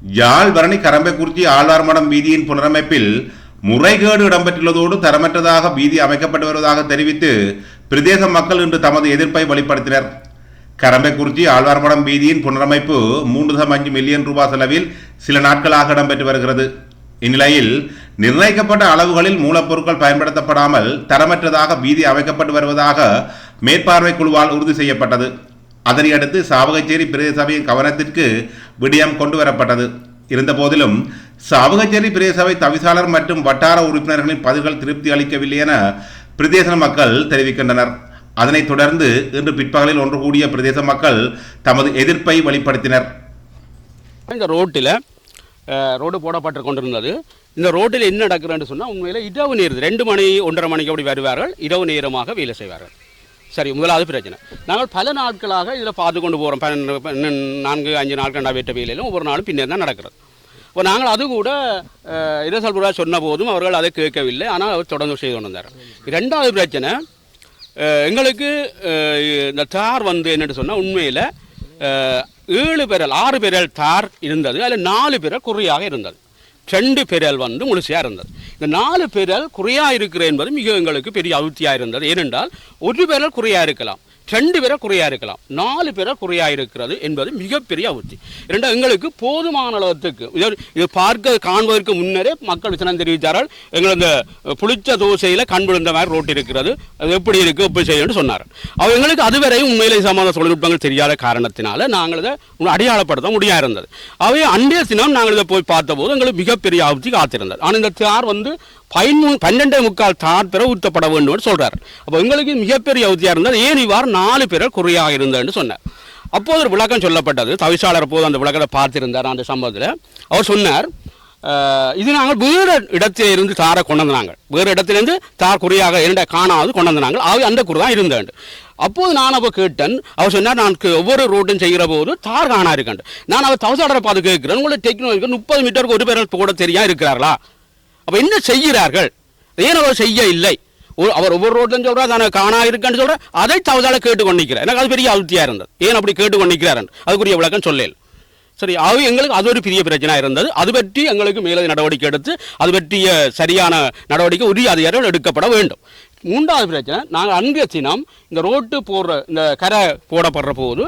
யாழ் பரணி கரம்பைக்குறிச்சி ஆழ்வார்மடம் வீதியின் புனரமைப்பில் முறைகேடு இடம்பெற்றுள்ளதோடு தரமற்றதாக வீதி அமைக்கப்பட்டு வருவதாக தெரிவித்து பிரதேச மக்கள் இன்று தமது எதிர்ப்பை வெளிப்படுத்தினர். கரம்பைக்குறிச்சி ஆழ்வார்மடம் வீதியின் புனரமைப்பு 3.5 மில்லியன் ரூபாய் செலவில் சில நாட்களாக இடம்பெற்று வருகிறது. இந்நிலையில் நிர்ணயிக்கப்பட்ட அளவுகளில் மூலப்பொருட்கள் பயன்படுத்தப்படாமல் தரமற்றதாக வீதி அமைக்கப்பட்டு வருவதாக மேற்பார்வை குழுவால் உறுதி செய்யப்பட்டது. அதனையடுத்து சாவகச்சேரி பிரதேச சபையின் கவனத்திற்கு விடயம் கொண்டு வரப்பட்டது. இருந்தபோதிலும் சாவகச்சேரி பிரதேச சபை தவிசாளர் மற்றும் வட்டார உறுப்பினர்களின் பதில்கள் திருப்தி அளிக்கவில்லை என பிரதேச மக்கள் தெரிவிக்கின்றனர். அதனைத் தொடர்ந்து இன்று பிற்பகலில் ஒன்று கூடிய பிரதேச மக்கள் தமது எதிர்ப்பை வெளிப்படுத்தினர். இந்த ரோடு போடப்பட்டு கொண்டிருந்தது. இந்த ரோட்டில் என்ன நடக்கிறேன்னு சொன்னால் உண்மையில் இரவு நேரம் 2 மணி 1:30 மணிக்கு அப்படி வருவார்கள். இரவு நேரமாக வேலை செய்வார்கள். சரி, முதலாவது பிரச்சனை. நாங்கள் பல நாட்களாக இதில் பார்த்து கொண்டு போகிறோம். 4-5 நாட்கள் நடைபெற்ற வேலையிலும் ஒவ்வொரு நாளும் பின்னர் தான் நடக்கிறது. இப்போ நாங்கள் அது கூட இரசல்புரா சொன்ன போதும் அவர்கள் அதை கேட்கவில்லை. ஆனால் அவர் தொடர்ந்து செய்து கொண்டு வந்தார். 2வது பிரச்சனை, எங்களுக்கு இந்த தார் என்னென்னு சொன்னால் உண்மையில் 7 பேரல் 6 பேரல் தார் இருந்தது. அதில் 4 பேரல் குறியாக இருந்தது. 2 பேரல் முழுசையாக இருந்தது. இந்த 4 பேரல் குறையாக இருக்கிறது என்பது மிக எங்களுக்கு பெரிய அதிர்ச்சியாக இருந்தது. ஏனென்றால் 1 பேரல் குறையாக இருக்கலாம், 2 பேரை குறையாக இருக்கலாம், 4 பேரை குறையாக இருக்கிறது என்பது மிகப்பெரிய அதிர்ச்சி. இரண்டாவது, எங்களுக்கு போதுமான அளவுக்கு இது பார்க்க காண்பதற்கு முன்னரே மக்கள் விசனம் தெரிவித்தார்கள். எங்கள் இந்த புளிச்ச தோசையில் கண் விழுந்த மாதிரி ரோட்டு இருக்கிறது, அது எப்படி இருக்குது எப்படி செய்யணும்னு சொன்னார். அவர் எங்களுக்கு அதுவரையும் உண்மையிலே சம்பந்த தொழில்நுட்பங்கள் தெரியாத காரணத்தினால நாங்கள் இதை அடையாளப்படுத்த முடியாது இருந்தது. அவை அன்றைய தினம் நாங்கள் இதை போய் பார்த்தபோது எங்களுக்கு மிகப்பெரிய அதிர்ச்சி காத்திருந்தது. ஆனால் இந்த தார் 12.25 தார் பெற ஊற்றப்பட வேண்டும் சொல்றார். அப்போ எங்களுக்கு மிகப்பெரிய அவதியாக இருந்தது. ஏன் இவ்வாறு 4 பேர் குறையாக இருந்ததுன்னு சொன்னார். அப்போது ஒரு விளக்கம் சொல்லப்பட்டது. தவிசாளர் போது அந்த விளக்கத்தை பார்த்திருந்தார். அந்த சம்பவத்தில் அவர் சொன்னார், இது நாங்கள் வேறு இடத்திலிருந்து தாரை கொண்டு வந்தாங்க, வேறு இடத்திலிருந்து தார் குறையாக 2 காணாவது கொண்டு வந்தாங்க, அந்த குறை தான் இருந்தேன். அப்போது நான் அப்போ கேட்டேன். அவர் சொன்னார், நான் ஒவ்வொரு ரோட்டும் செய்கிற போது தார் காணா இருக்கேன். நான் அவர் தவிசாளரை பார்த்து கேட்கிறேன், உங்களை டெக்னாலஜி 30 மீட்டருக்கு 1 பேர் கூட தெரியா இருக்கிறார்களா? அப்போ என்ன செய்கிறார்கள்? ஏன் அவர் செய்ய இல்லை? அவர் ஒவ்வொரு ரோட்லையும் சொல்கிறார் தானே காணா இருக்குன்னு சொல்கிறார். அதை தவறாக கேட்டுக்கொண்டிருக்கிறார். எனக்கு அது பெரிய அதிர்ச்சியாக இருந்தது. ஏன் அப்படி கேட்டுக்கொண்டிருக்கிறார் அதுக்குரிய விளக்கம் சொல்லல. சரி, எங்களுக்கு அது ஒரு பெரிய பிரச்சனை இருந்தது. அது பற்றி எங்களுக்கு மேலதிக நடவடிக்கை எடுத்து அது பற்றிய சரியான நடவடிக்கை உரிய அதிகாரிகள் எடுக்கப்பட வேண்டும். 3வது பிரச்சனை, நாங்கள் அன்றைய தினம் இந்த ரோட்டு போடுற இந்த கரை போடப்படுற போது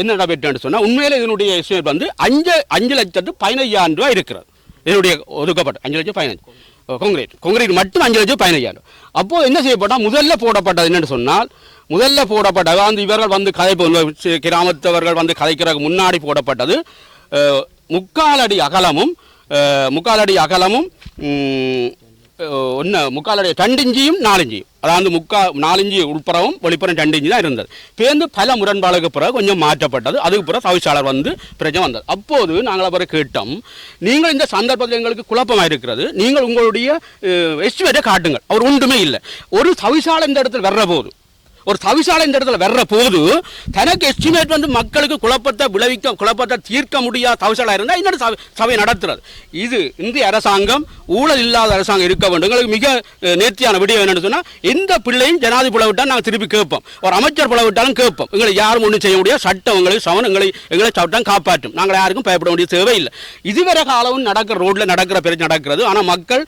என்ன நடைபெற்று சொன்னால் உண்மையிலே இதனுடைய எஸ்டிமேட் 5,15,000 ரூபாய் இருக்கிறது. இதனுடைய ஒதுக்கப்பட்ட 5,15,000 கான்கிரீட் மட்டும் 5,15,000. அப்போது என்ன செய்யப்பட்டால் முதல்ல போடப்பட்டது என்னென்னு சொன்னால், முதல்ல போடப்பட்டது இவர்கள் கிராமத்தவர்கள் கதைக்கிறதுக்கு முன்னாடி போடப்பட்டது 3/4 அடி அகலமும் 3/4 அடி 2 இஞ்சியும் 4 இஞ்சியும், அதாவது 4 இஞ்சி உள்புறவும் வெளிப்புறம் 2 இஞ்சி தான் இருந்தது. பேருந்து பல முரண்பாடுக்கு பிறகு கொஞ்சம் மாற்றப்பட்டது. அதுக்கு பிறகு தவிசாளர் பிரச்சனை வந்தது. அப்போது நாங்கள் அவரை கேட்டோம், நீங்கள் இந்த சந்தர்ப்பத்தில் எங்களுக்கு குழப்பமாக இருக்கிறது, நீங்கள் உங்களுடைய எஸ்டிமேட்டை காட்டுங்கள். அவர் ஒன்றுமே இல்லை. ஒரு தவிசாளர் இந்த இடத்துல வர்ற போது தனக்கு எஸ்டிமேட் மக்களுக்கு குழப்பத்தை தீர்க்க முடியாத தவிசாளர் இருந்தால் இன்னொரு சபை நடத்துறது. இது இந்திய அரசாங்கம் ஊழல் இல்லாத அரசாங்கம் இருக்க வேண்டும். எங்களுக்கு மிக நேர்த்தியான விடியம் என்னன்னு சொன்னால், எந்த பிள்ளையும் ஜனாதிபதி புல விட்டால் நாங்கள் திருப்பி கேட்போம், ஒரு அமைச்சர் புல விட்டாலும் கேட்போம். எங்களை யாரும் ஒன்றும் செய்ய முடியாது. சட்டம் எங்களுக்கு சமன், எங்களை சட்டம் காப்பாற்றும். நாங்கள் யாருக்கும் பயப்பட வேண்டிய தேவையில்லை. இதுவரை காலமும் ரோட்டில் நடக்கிற பிரச்சனை நடக்கிறது. ஆனால் மக்கள்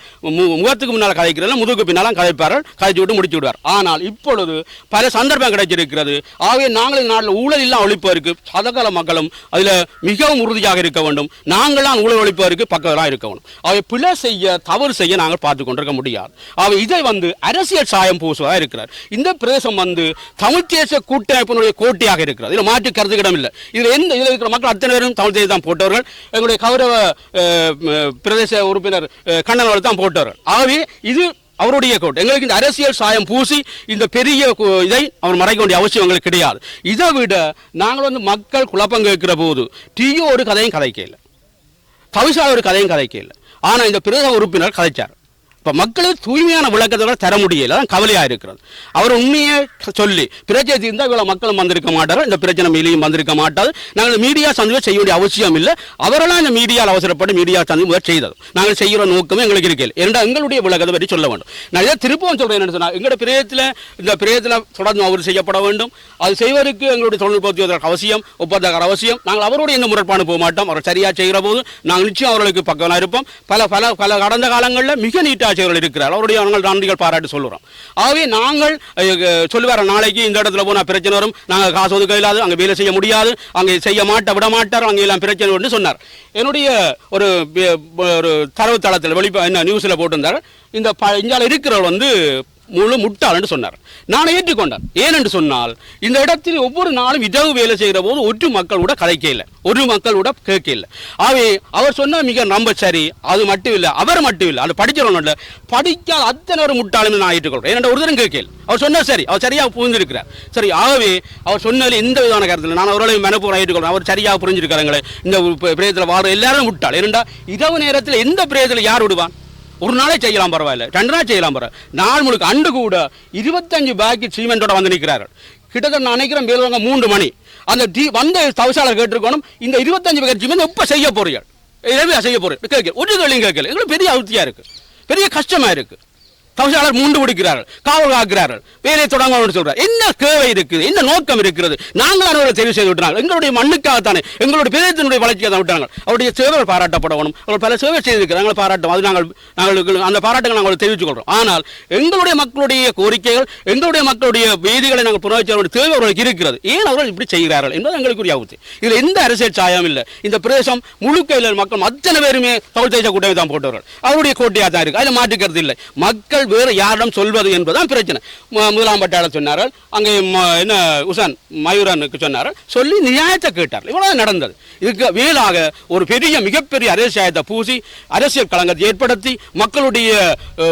முகத்துக்கு முன்னால் கதைக்கிறதுல முதுகுக்கு பின்னாலும் கதைப்பார்கள், கதைச்சு விட்டு முடிச்சு விடுவார். ஆனால் இப்பொழுது பல சந்தர்ப்பம் கிடைச்சிருக்கிறது. ஆகவே நாங்கள் நாட்டில் ஊழல் இல்லாமல் ஒழிப்பதற்கு சதகால மக்களும் அதில் மிகவும் உறுதியாக இருக்க வேண்டும். நாங்களாம் ஊழல் ஒழிப்பதற்கு பக்கத்தில் இருக்க வேண்டும். அவை பிழை செய்ய தவறு செய்ய நாங்கள் பார்த்து கொண்டிருக்க முடியாது. அவை இதை அரசியல் சாயம் பூசுவதாக இருக்கிறார். இந்த பிரதேசம் தமிழ் தேச கூட்டமைப்பினுடைய கோட்டையாக இருக்கிறது. இதில் மாற்று கருத்து இடம் இல்லை. இதில் இருக்கிற மக்கள் அத்தனை பேரும் தமிழ் தேசம் தான் போட்டவர்கள். எங்களுடைய கௌரவ பிரதேச உறுப்பினர் கண்ணன் அவர்கள் தான் போட்டவர்கள். ஆகவே இது அவருடைய கோட். எங்களுக்கு இந்த அரசியல் சாயம் பூசி இந்த பெரிய இதை அவர் மறைக்க வேண்டிய அவசியம் எங்களுக்கு கிடையாது. இதை விட நாங்கள் மக்கள் குழப்பம் கேட்கிற போது டிஓ ஒரு கதையும் கதைக்கல, தவிசாளர் ஒரு கதையும் கதைக்கல. ஆனால் இந்த பிரதேச உறுப்பினர் கதைச்சார். இப்போ மக்களுக்கு தூய்மையான விளக்கத்தை தர முடியல, தான் கவலையாக இருக்கிறது. அவர் உண்மையை சொல்லி பிரச்சனை தீர்ந்தால் இவ்வளோ மக்களும் வந்திருக்க மாட்டார்கள், இந்த பிரச்சனை மீதியும் வந்திருக்க மாட்டாது. நாங்கள் மீடியா சந்திப்பை செய்ய வேண்டிய அவசியம் இல்லை. அவரெல்லாம் இந்த மீடியாவில் அவசரப்பட்டு மீடியா சந்திப்பு முதல் செய்தது. நாங்கள் செய்கிற நோக்கமே எங்களுக்கு இருக்கல. ஏனென்றால் எங்களுடைய விளக்கத்தை பற்றி சொல்ல வேண்டும். நான் இதை திருப்பவும் சொல்கிறேன். என்ன சொன்னால் எங்களுடைய பிரேயத்தில் தொடர்ந்து அவர் செய்யப்பட வேண்டும். அது செய்வதற்கு எங்களுடைய தொழில்நுட்ப அவசியம், ஒப்பந்தக்கார அவசியம். நாங்கள் அவருடைய எந்த முறைப்பாடு போக மாட்டோம். அவர் சரியாக செய்கிற போது நாங்கள் நிச்சயம் அவர்களுக்கு பக்கமாக இருப்போம். பல கடந்த காலங்களில் மிக நீட்டாக செய்வர்கள் இருக்கிறார். அவருடைய நாங்கள் நன்றிகள் பாராட்டு சொல்லுறோம். ஆகவே நாங்கள் சொல்லுவார நாளைக்கு இந்த இடத்துல போனால் பிரச்சனை வரும், நாங்கள் காசு ஒதுக்க இல்லாது, அங்கே வேலை செய்ய முடியாது, அங்கே செய்ய விட மாட்டார், அங்கே எல்லாம் பிரச்சனை என்று சொன்னார். என்னுடைய ஒரு தரவுத்தளத்தில் என்ன நியூஸில் போட்டிருந்தார், இந்த இந்தியாவில் இருக்கிறவர் முழு முட்டாள் என்று சொன்னார். நான் ஏற்றுக்கொண்டேன். ஏனென்று சொன்னால் இந்த இடத்தில் ஒவ்வொரு நாளும் இடவு வேலை செய்கிற போது ஒரு மக்கள் கூட கதைக்க இல்லை, ஒரு மக்கள் கூட கேட்க இல்லை. ஆகவே அவர் சொன்ன மிக நம்ப சரி. அது மட்டும் இல்லை, அவர் மட்டும் இல்லை, அது படிக்கிறவங்க இல்லை, படிக்காத அத்தனை ஒரு முட்டாளுமே நான் ஏற்றுக்கொள்கிறேன். ஏனென்ற ஒருத்தரும் கேட்கல. அவர் சொன்னார் சரி, அவர் சரியாக புரிஞ்சிருக்கிறார். சரி, ஆகவே அவர் சொன்னதில் எந்த விதமான கருத்தில் நான் அவர்களை மனப்பூர்வம் ஏற்றுக்கொள்கிறேன். அவர் சரியாக புரிஞ்சிருக்காங்களே. இந்த பிரேதத்தில் வாழ்ற எல்லாரும் முட்டாள். ஏனென்றா இரவு நேரத்தில் எந்த பிரேதத்தில் யார் விடுவான்? ஒரு நாளே செய்யலாம், பரவாயில்ல, 2 நாள் செய்யலாம், பரவாயில்ல. நாள் முழுக்க அண்டு கூட 25 பேக்கெட் சீமெண்டோட வந்து நிற்கிறார்கள். கிட்டத்தட்ட நான் நினைக்கிறேன் மேல்வாங்க 3 மணி. அந்த வந்த தவசாளர் கேட்டிருக்கணும், இந்த 25 பேக்கெட் சீமெண்ட் எப்போ செய்ய போறீர்கள், எதுவும் செய்ய போறீர்கள் கேட்கல. ஒரு கேள்வியும் கேட்கல. எங்களுக்கு பெரிய அவத்தியா இருக்கு, பெரிய கஷ்டமா இருக்கு. தவசாளர் மூண்டு பிடிக்கிறார்கள், காவல் காக்கிறார்கள், வேலையை தொடங்க சொல்றார். என்ன தேவை இருக்குது, என்ன நோக்கம் இருக்கிறது? நாங்கள் அவர்களை தெரிவு செய்து விட்டாங்க. எங்களுடைய மண்ணுக்காகத்தானே, எங்களுடைய பிரதேசத்தினுடைய வளர்ச்சியாக தான் விட்டாங்க. அவருடைய சேவைகள் பாராட்டப்படணும். அவர்கள் பல சேவை செய்திருக்கிறாங்க, பாராட்டும். அது நாங்கள் அந்த பாராட்டுகளை நாங்கள் தெரிவித்துக் கொள்கிறோம். ஆனால் எங்களுடைய மக்களுடைய கோரிக்கைகள், எங்களுடைய மக்களுடைய வேதிகளை நாங்கள் புனர்வச்ச தேவை அவர்களுக்கு இருக்கிறது. ஏன் அவர்கள் இப்படி செய்கிறார்கள் என்பது எங்களுக்குரிய ஆபத்து. இதில் எந்த அரசியல் சாயம் இல்லை. இந்த பிரதேசம் முழுக்க மக்கள் அத்தனை பேருமே தமிழ் தேச கூட்டமை தான் போட்டவர்கள். அவருடைய கோட்டையாக தான் இருக்கு, அதில் மாற்றுக்கிறது இல்லை. மக்கள் வேறு யாரிடம் சொல்வது என்பதுதான் பிரச்சனை. முதலாம் பட்டாளர் சொன்னார்கள், அங்கே என்ன உசன் மயூரனுக்கு சொன்னார்கள், சொல்லி நியாயத்தை கேட்டார்கள். இவ்வளவு நடந்தது. இதுக்கு மேலாக ஒரு பெரிய மிகப்பெரிய அரசியலை பூசி அரசியல் களங்கத்தை ஏற்படுத்தி மக்களுடைய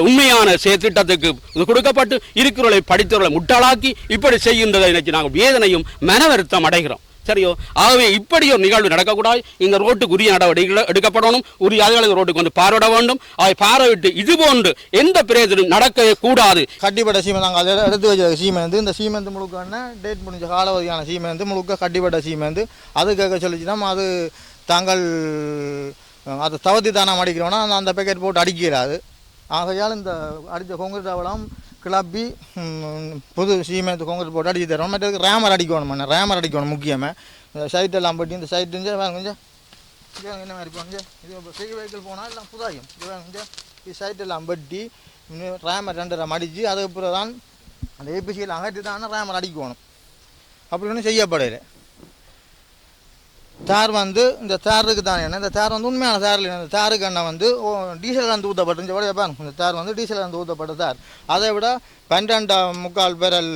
உண்மையான திட்டத்துக்கு கொடுக்கப்பட்டு இருக்கிறவர்களை படித்தவர்களை முட்டாளாக்கி இப்படி செய்கின்றதை நினைச்சு நாங்கள் வேதனையும் மன வருத்தம் அடைகிறோம். சரியோ? ஆகவே இப்படி ஒரு நிகழ்வு நடக்கக்கூடாது. இந்த ரோட்டுக்கு உரிய நடவடிக்கைகள் எடுக்கப்படணும். உரிய அதிகாரிகள் ரோட்டுக்கு வந்து பார்வையிட வேண்டும். அதை பார்வையிட்டு இது போன்று எந்த பிரேதனும் நடக்கவே கூடாது. கட்டிப்பட்ட சீமெண்ட் நாங்கள் அதில் எடுத்து வச்ச சீமெண்ட், இந்த சீமெண்ட் முழுக்க டேட் முடிஞ்ச காலவதியான சீமெண்ட் முழுக்க கட்டிப்பட்ட சீமெண்ட். அது கேட்க சொல்லிச்சுன்னா அது தாங்கள் அதை தவத்தி தானே அடிக்கிறோன்னா அந்த பேக்கெட் போட்டு அடிக்கிறாது. ஆகையால் இந்த அடித்த கொங்கிரீட் அவலம் கிளப்பி புது சீமெண்ட் கொங்கிரீட் போட்டு அடிச்சு தரோம். மற்ற ரேமர் அடிக்கணும், ரேமர் அடிக்கணும் முக்கியமாக. இந்த சைட்டெல்லாம் பட்டி இந்த சைட்டு கொஞ்சம் என்ன மாதிரி கொஞ்சம் இது பெரிய வெஹிக்கிள் போனால் எல்லாம் புதாயும். கொஞ்சம் இது சைட்டெல்லாம் பட்டி ரேமர் 2 ரேம் அடித்து அதுக்கப்புறம் தான் அந்த ஏபிசியில் அகற்றி தான் ரேமர் அடிக்கணும். அப்படி ஒன்றும் செய்யப்படையில. தார் இந்த தாருக்கு தானே இந்த தார் உண்மையான தார் இல்லை. அந்த தாருக்கு அண்ணன் டீசல் கலந்து ஊற்றப்பட்டு இந்த தார் டீசல் கலந்து ஊற்றப்பட்ட தார். அதை விட 12.25 பேரல்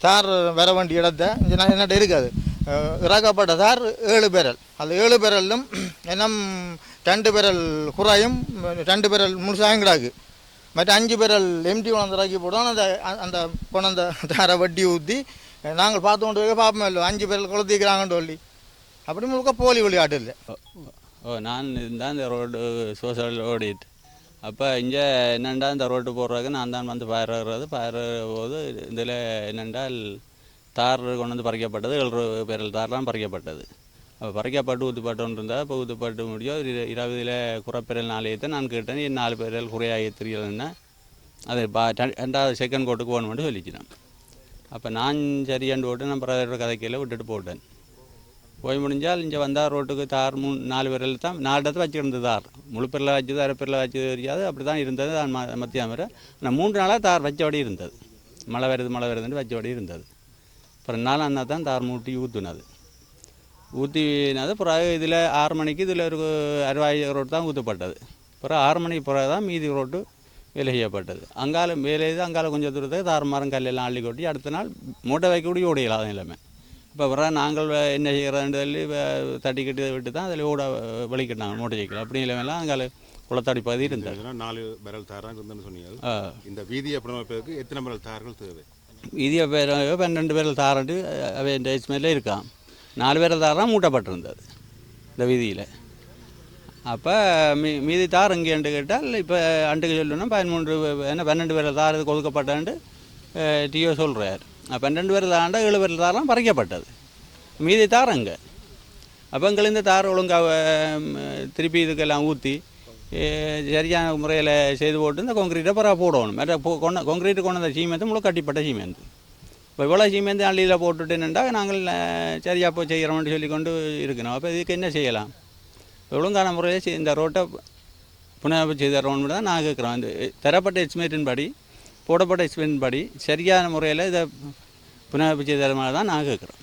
தார் வர வேண்டிய இடத்த என்னட்ட இருக்காது. இறக்கப்பட்ட தார் 7 பேரல். அது 7 பேரலும் என்ன 2 பேரல் குறாயும் 2 பேரல் முழுசாயும் கிடாக்கு. மற்ற 5 பேரல் எம்டி கொண்டு இறக்கி போடுவோம். அந்த கொண்ட தாரை வட்டி ஊற்றி நாங்கள் பார்த்து கொண்டு பார்ப்போம் இல்லை 5 பேரல் கொளுத்திக்கிறாங்கன்னு சொல்லி அப்படி முழுக்க போலி விளையாட்டு இல்லை. நான் இருந்தால் இந்த ரோடு சோசியல் ஓடிட்டு அப்போ இங்கே என்னென்னா இந்த ரோட்டு போடுறதுக்கு நான் தான் வந்து பாயிறது போது இதில் என்னென்றால் தார் கொண்டு வந்து பறிக்கப்பட்டது. 7 பேரல் தார்லாம் பறிக்கப்பட்டது. அப்போ பறிக்கப்பட்டு ஊற்றுப்பட்டு இருந்தால் இப்போ ஊற்றுப்பட்டு முடியும் 20 குறைப்பேரல் 4 நான் கேட்டேன். 4 பேரல் குறையாக தெரியலன்னா அது 2வது செகண்ட் கோட்டுக்கு போகணும்னு சொல்லிச்சினேன். அப்போ நான் சரியாண்டு போட்டு நான் பிரதரோட கதைக்கையில் விட்டுட்டு போட்டேன். போய் முடிஞ்சால் இங்கே வந்தால் ரோட்டுக்கு தார் 4 பேரில் தான் 4 இடத்துல வச்சுருந்தது. தார் முழு பேரில் வச்சது அரை பேரில் வச்சது தெரியாது. அப்படி தான் இருந்தது. மத்தியம் வரை நான் 3 நாளாக தார் வச்சபடி இருந்தது. மழை வருதுன்னு வச்சபடி இருந்தது. அப்புறம் 4ஆம் நாள் தான் தார் மூட்டி ஊற்றினது. பிறகு இதில் 6 மணிக்கு இதில் ஒரு 60 ரோடு தான் ஊற்றப்பட்டது. பிறகு 6 மணிக்கு பிறகு தான் மீதி ரோட்டு வேலை செய்யப்பட்டது. அங்கால வேலை அங்கால கொஞ்சம் தூரத்துக்கு தார் மரம் கல்லெல்லாம் அள்ளி கொட்டி அடுத்த நாள் மூட்டை வைக்கக்கூடிய ஓடையில்லாத நிலைமை. இப்போ வர நாங்கள் என்ன செய்கிறதுன்னு சொல்லி தட்டி கட்டி விட்டு தான் அதில் ஓட வலிக்கிட்டாங்க மூட்டை சைக்கிள். அப்படி இல்லைலாம் அங்கே குளத்தாடி பகுதி இருந்தது. 4 பேரல் தாராக இருந்ததுன்னு சொன்னீங்க. இந்த வீதியை புனரமைப்பதற்கு எத்தனை பேரல் தார்கள் தேவை? வீதியை 12 பேரல் தாரண்டு அவை இந்த மேலே இருக்கான். 4 பேரல் தாரெலாம் மூட்டப்பட்டிருந்தது இந்த வீதியில். அப்போ மீதி தார் எங்கேன்னு கேட்டால் இப்போ அண்டுக்கு சொல்லணும் 12 பேர் தார் இது ஒதுக்கப்பட்டாண்டு டிஓ சொல்கிறார். 12 பேர் தாண்டா 7 பேர் தாரெலாம் பறிக்கப்பட்டது, மீதி தார் அங்கே. அப்போ எங்களுக்கு இந்த தார் ஒழுங்காக திருப்பி இதுக்கெல்லாம் ஊற்றி சரியான முறையில் செய்து போட்டு இந்த கான்க்ரீட்டை பரவ போடணும். மற்ற கான்க்ரீட்டு கொண்டு வந்த சீமெந்து முழு கட்டிப்பட்ட சீமெந்து. இப்போ இவ்வளோ சீமெந்து அள்ளியில் போட்டுட்டு என்னென்னா நாங்கள் சரியாக போய் செய்கிறோம்னு சொல்லி கொண்டு இருக்கணும். அப்போ இதுக்கு என்ன செய்யலாம்? ஒழுங்கான முறையில் இந்த ரோட்டை புனரமைப்பு செய்து தரோன்னு தான் நான் கேட்குறோம். இந்த தரப்பட்ட எஸ்டிமேட்டின் படி, போடப்பட்ட எஸ்டிமேட்டின் படி சரியான முறையில் இதை புனரமைப்பு செய்து தர மாதிரி தான் நான் கேட்குறோம்.